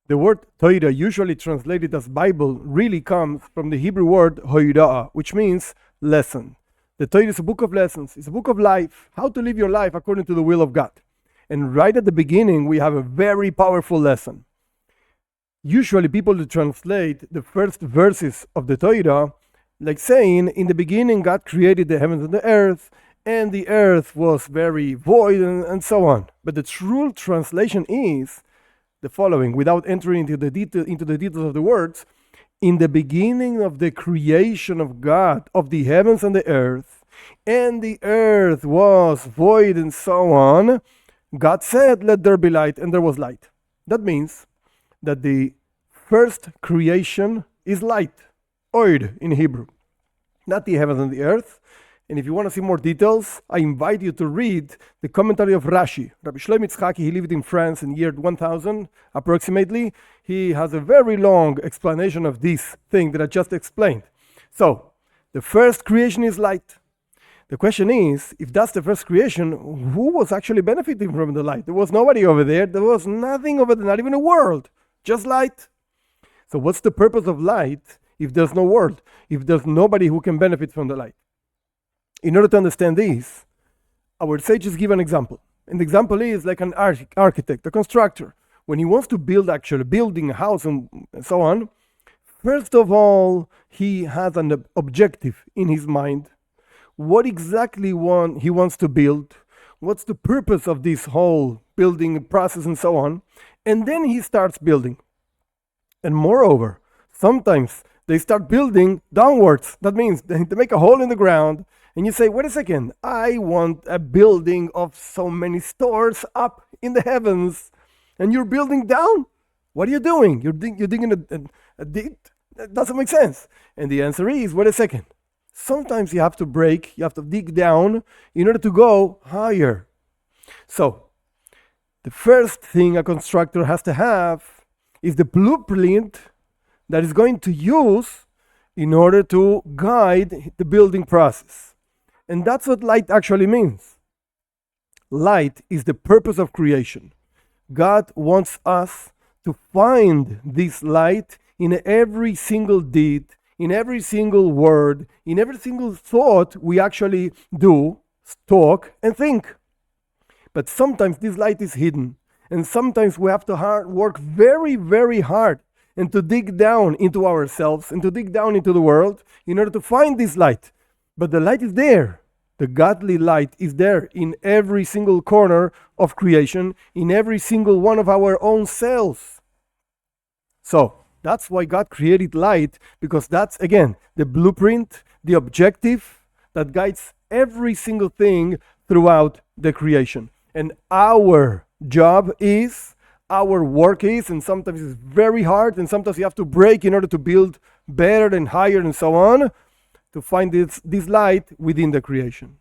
The word Torah, usually translated as Bible, really comes from the Hebrew word hoirah, which means lesson. The Torah is a book of lessons. It's a book of life, how to live your life according to the will of God. And right at the beginning, we have a very powerful lesson. Usually people translate the first verses of the Torah like saying, in the beginning God created the heavens and the earth was very void, and so on. But the true translation is the following, without entering into the details of the words. In the beginning of the creation of God, of the heavens and the earth was void, and so on, God said, let there be light, and there was light. That means that the first creation is light, oid in Hebrew, not the heavens and the earth. And if you want to see more details, I invite you to read the commentary of Rashi. Rabbi Shlomo Yitzchaki, he lived in France in year 1000 approximately. He has a very long explanation of this thing that I just explained. So, the first creation is light. The question is, if that's the first creation, who was actually benefiting from the light? There was nobody over there. There was nothing over there, not even a world, just light. So what's the purpose of light if there's no world, if there's nobody who can benefit from the light? In order to understand this, our sages give an example. And the example is like an architect, a constructor. When he wants to build actually building a house and so on, first of all, he has an objective in his mind. What exactly he wants to build? What's the purpose of this whole building process and so on? And then he starts building. And moreover, sometimes they start building downwards. That means they make a hole in the ground. And you say, wait a second, I want a building of so many stores up in the heavens. And you're building down? What are you doing? You're digging a dig? That doesn't make sense. And the answer is, wait a second. Sometimes you have to dig down in order to go higher. So, the first thing a constructor has to have is the blueprint that is going to use in order to guide the building process. And that's what light actually means. Light is the purpose of creation. God wants us to find this light in every single deed, in every single word, in every single thought we actually do, talk, and think. But sometimes this light is hidden. And sometimes we have to work very, very hard and to dig down into ourselves and to dig down into the world in order to find this light. But the light is there. The godly light is there in every single corner of creation, in every single one of our own cells. So, that's why God created light, because that's, again, the blueprint, the objective that guides every single thing throughout the creation. And our job is, our work is, and sometimes it's very hard, and sometimes you have to break in order to build better and higher and so on, to find this light within the creation.